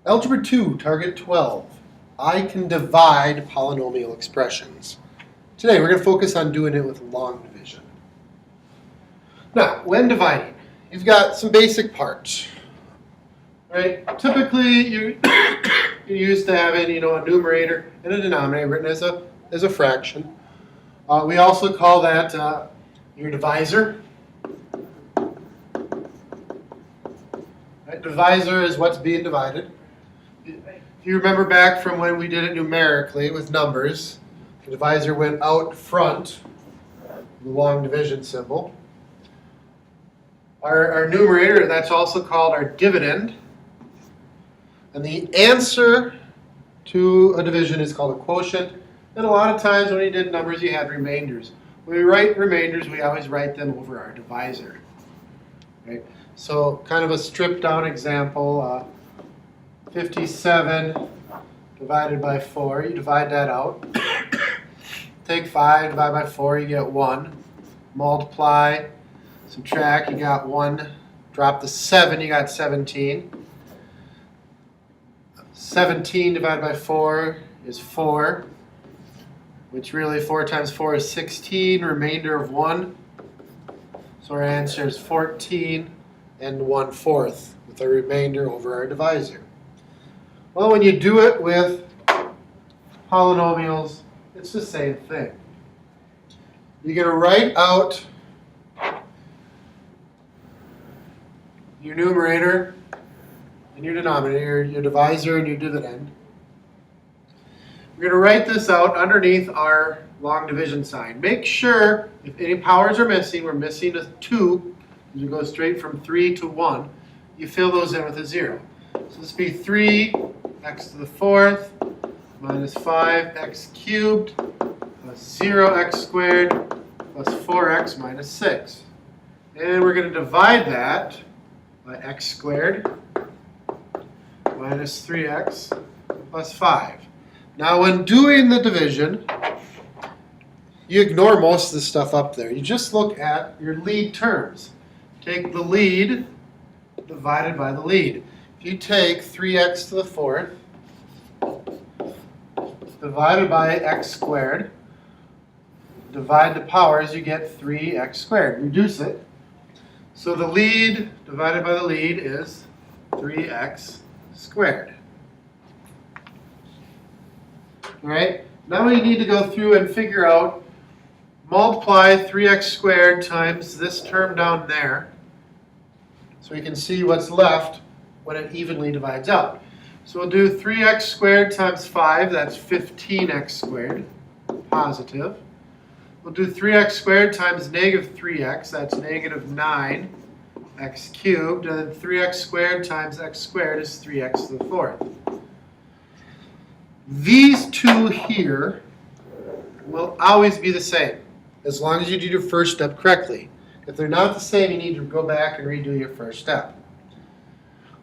Algebra 2, Target 12. I can divide polynomial expressions. Today we're going to focus on doing it with long division. Now, when dividing, you've got some basic parts. Right? Typically, you're used to having, a numerator and a denominator written as a fraction. We also call that your divisor. Right? Divisor is what's being divided. If you remember back from when we did it numerically with numbers, the divisor went out front, the long division symbol. Our numerator, that's also called our dividend. And the answer to a division is called a quotient. And a lot of times when you did numbers, you had remainders. When we write remainders, we always write them over our divisor. Right? So kind of a stripped down example, 57 divided by 4. You divide that out. Take 5, divide by 4, you get 1. Multiply, subtract, you got 1. Drop the 7, you got 17. 17 divided by 4 is 4, which really 4 times 4 is 16, remainder of 1. So our answer is 14 and 1/4 with a remainder over our divisor. Well, when you do it with polynomials, it's the same thing. You're going to write out your numerator and your denominator, your divisor and your dividend. We're going to write this out underneath our long division sign. Make sure if any powers are missing, we're missing a 2, you go straight from 3 to 1, you fill those in with a 0. So this would be 3x to the 4th minus 5x cubed plus 0x squared plus 4x minus 6. And we're going to divide that by x squared minus 3x plus 5. Now when doing the division, you ignore most of the stuff up there. You just look at your lead terms. Take the lead divided by the lead. If you take 3x to the 4th divided by x squared, divide the powers, you get 3x squared. Reduce it. So the lead divided by the lead is 3x squared. All right, now we need to go through and figure out, multiply 3x squared times this term down there so we can see what's left when it evenly divides out. So we'll do 3x squared times 5, that's 15x squared, positive. We'll do 3x squared times negative 3x, that's negative 9x cubed, and then 3x squared times x squared is 3x to the 4th. These two here will always be the same, as long as you do your first step correctly. If they're not the same, you need to go back and redo your first step.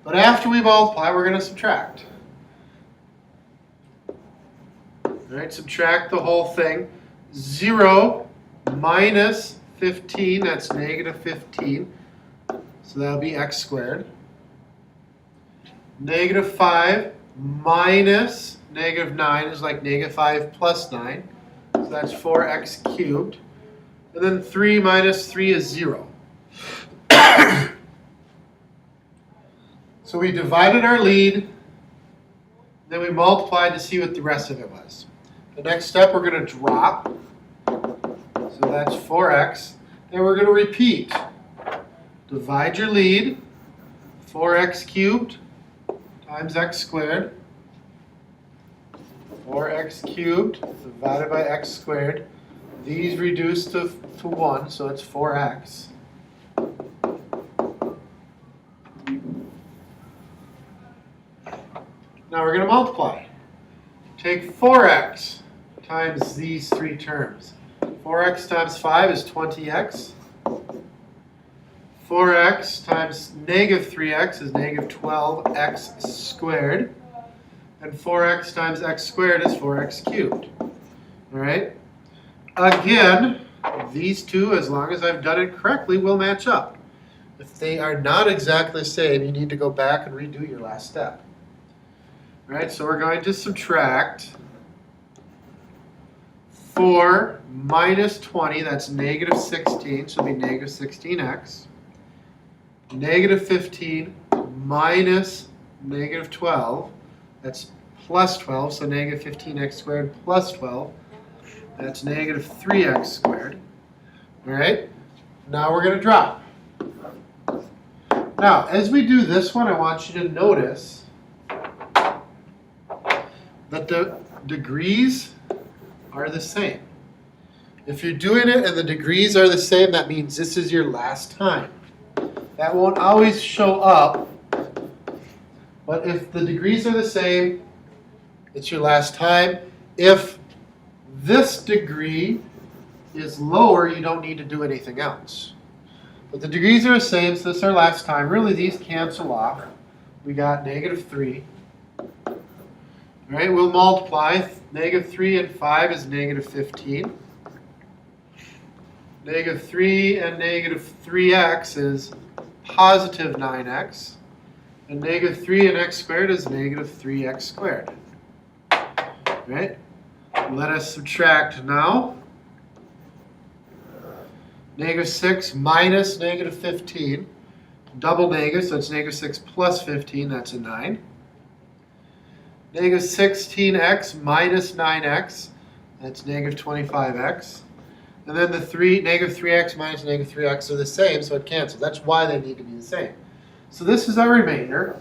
But after we multiply, we're going to subtract. All right, subtract the whole thing. 0 minus 15, that's negative 15. So that'll be x squared. Negative 5 minus negative 9 is like negative 5 plus 9. So that's 4x cubed. And then 3 minus 3 is 0. So we divided our lead, then we multiplied to see what the rest of it was. The next step we're going to drop. So that's 4x. Then we're going to repeat. Divide your lead, 4x cubed times x squared. 4x cubed divided by x squared. These reduce to 1, so it's 4x. Now we're going to multiply. Take 4x times these three terms. 4x times 5 is 20x. 4x times negative 3x is negative 12x squared. And 4x times x squared is 4x cubed. All right? Again, these two, as long as I've done it correctly, will match up. If they are not exactly the same, you need to go back and redo your last step. Right, so we're going to subtract 4 minus 20, that's negative 16, so it'll be negative 16x. Negative 15 minus negative 12, that's plus 12, so negative 15x squared plus 12, that's negative 3x squared. All right, now we're going to drop. Now, as we do this one, I want you to notice that the degrees are the same. If you're doing it and the degrees are the same, that means this is your last time. That won't always show up, but if the degrees are the same, it's your last time. If this degree is lower, you don't need to do anything else. But the degrees are the same, so this is our last time. Really, these cancel off. We got negative 3. All right, we'll multiply. Negative 3 and 5 is negative 15. Negative 3 and negative 3x is positive 9x. And negative 3 and x squared is negative 3x squared. All right, let us subtract now. Negative 6 minus negative 15. Double negative, so it's negative 6 plus 15, that's a 9. Negative 16x minus 9x, that's negative 25x. And then the negative 3x minus negative 3x are the same, so it cancels. That's why they need to be the same. So this is our remainder.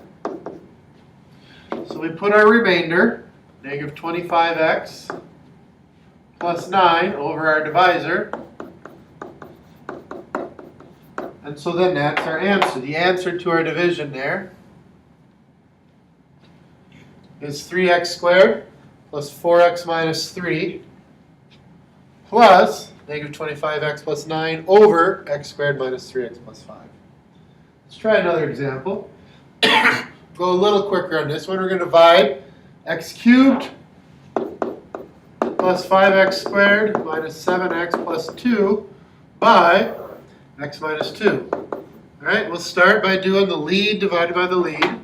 So we put our remainder, negative 25x plus 9 over our divisor. And so then that's our answer. The answer to our division there is 3x squared plus 4x minus 3 plus negative 25x plus 9 over x squared minus 3x plus 5. Let's try another example. Go a little quicker on this one. We're going to divide x cubed plus 5x squared minus 7x plus 2 by x minus 2. All right, we'll start by doing the lead divided by the lead.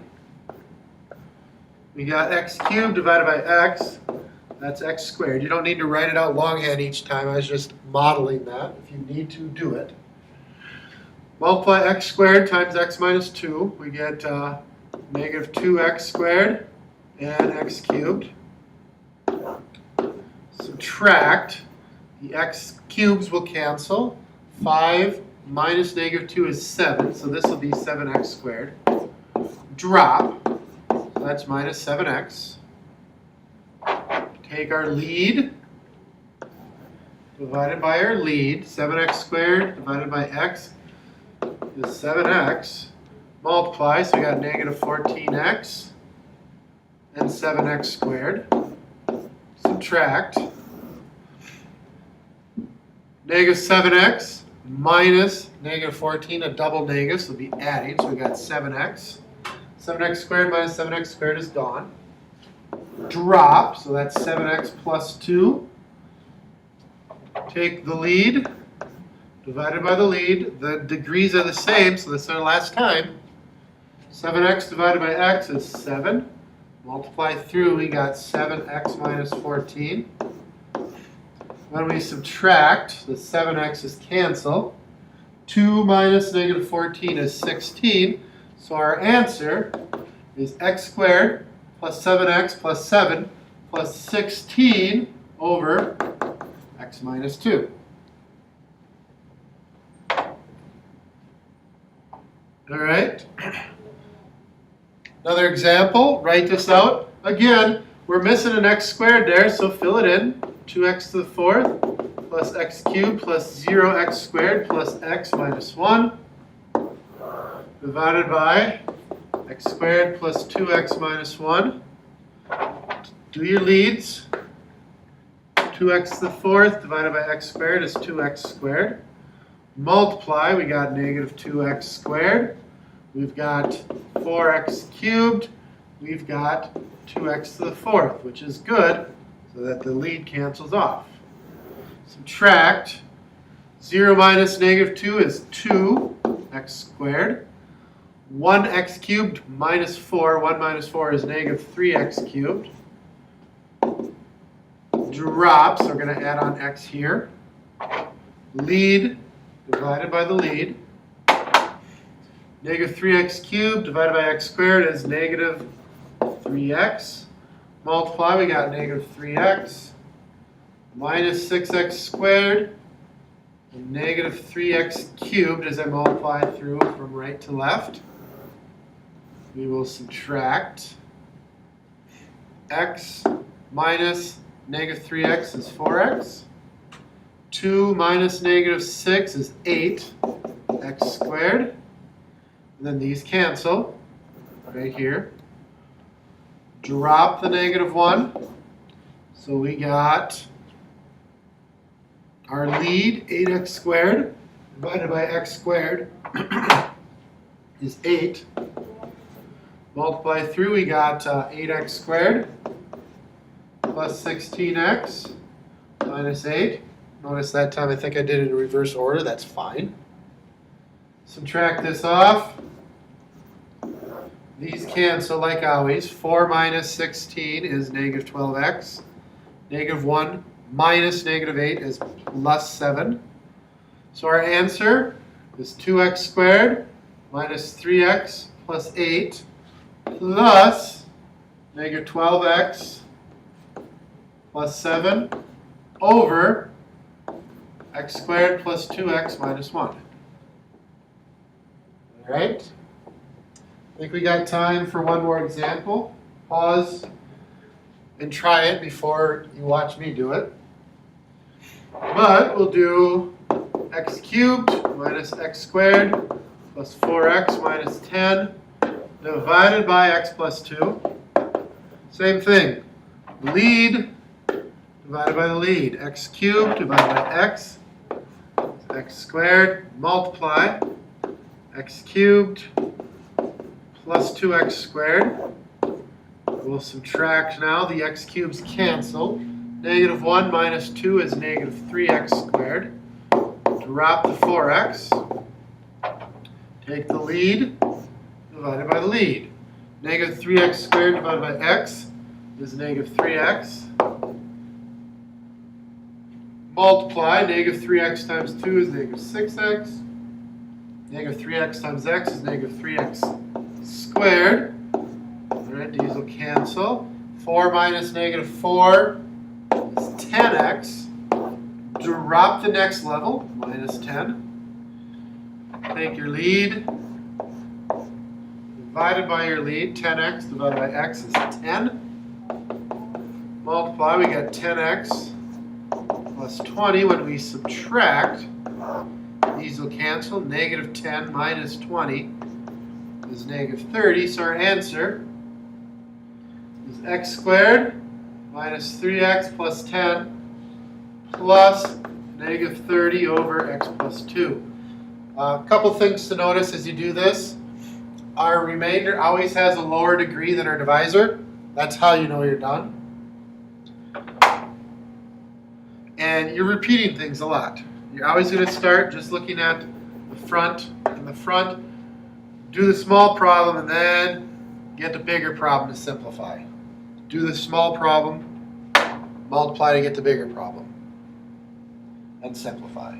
We got x cubed divided by x. That's x squared. You don't need to write it out longhand each time. I was just modeling that. If you need to, do it. Multiply x squared times x minus 2. We get negative 2x squared and x cubed. Subtract. The x cubes will cancel. 5 minus negative 2 is 7, so this will be 7x squared. Drop. That's minus 7x. Take our lead, divided by our lead. 7x squared divided by x is 7x. Multiply, so we got negative 14x and 7x squared. Subtract. Negative 7x minus negative 14, a double negative, so we'll be adding, so we got 7x. 7x squared minus 7x squared is gone. Drop, so that's 7x plus 2. Take the lead, divided by the lead. The degrees are the same, so this is our last time. 7x divided by x is 7. Multiply through, we got 7x minus 14. When we subtract, the 7x's cancel. 2 minus negative 14 is 16. So our answer is x squared plus 7x plus 7 plus 16 over x minus 2. All right. Another example, write this out. Again, we're missing an x squared there, so fill it in. 2x to the 4th plus x cubed plus 0x squared plus x minus 1 divided by x squared plus 2x minus 1. Do your leads. 2x to the 4th divided by x squared is 2x squared. Multiply, we got negative 2x squared. We've got 4x cubed. We've got 2x to the 4th, which is good, so that the lead cancels off. Subtract. 0 minus negative 2 is 2x squared. 1x cubed minus 4. 1 minus 4 is negative 3x cubed. Drops, so we're going to add on x here. Lead divided by the lead. Negative 3x cubed divided by x squared is negative 3x. Multiply, we got negative 3x minus 6x squared and negative 3x cubed as I multiply through from right to left. We will subtract x minus negative 3x is 4x. 2 minus negative 6 is 8x squared. And then these cancel right here. Drop the negative 1. So we got our lead, 8x squared, divided by x squared is 8. Multiply through, we got 8x squared plus 16x minus 8. Notice that time I think I did it in reverse order. That's fine. Subtract this off. These cancel like always. 4 minus 16 is negative 12x. Negative 1 minus negative 8 is plus 7. So our answer is 2x squared minus 3x plus 8 plus negative 12x plus 7 over x squared plus 2x minus 1. All right? I think we got time for one more example. Pause and try it before you watch me do it. But we'll do x cubed minus x squared plus 4x minus 10 divided by x plus 2. Same thing. Lead divided by the lead. X cubed divided by x. X squared. Multiply. X cubed plus 2x squared. We'll subtract now. The x cubes cancel. Negative 1 minus 2 is negative 3x squared. Drop the 4x. Take the lead divided by the lead. Negative 3x squared divided by x is negative 3x. Multiply. Negative 3x times 2 is negative 6x. Negative 3x times x is negative 3x squared. All right, these will cancel. 4 minus negative 4 is 10x. Drop the next level, minus 10. Take your lead divided by your lead. 10x divided by x is 10. Multiply, we got 10x plus 20. When we subtract, these will cancel. Negative 10 minus 20 is negative 30. So our answer is x squared minus 3x plus 10 plus negative 30 over x plus 2. A couple things to notice as you do this. Our remainder always has a lower degree than our divisor. That's how you know you're done. And you're repeating things a lot. You're always going to start just looking at the front and the front. Do the small problem and then get the bigger problem to simplify. Do the small problem, multiply to get the bigger problem, and simplify.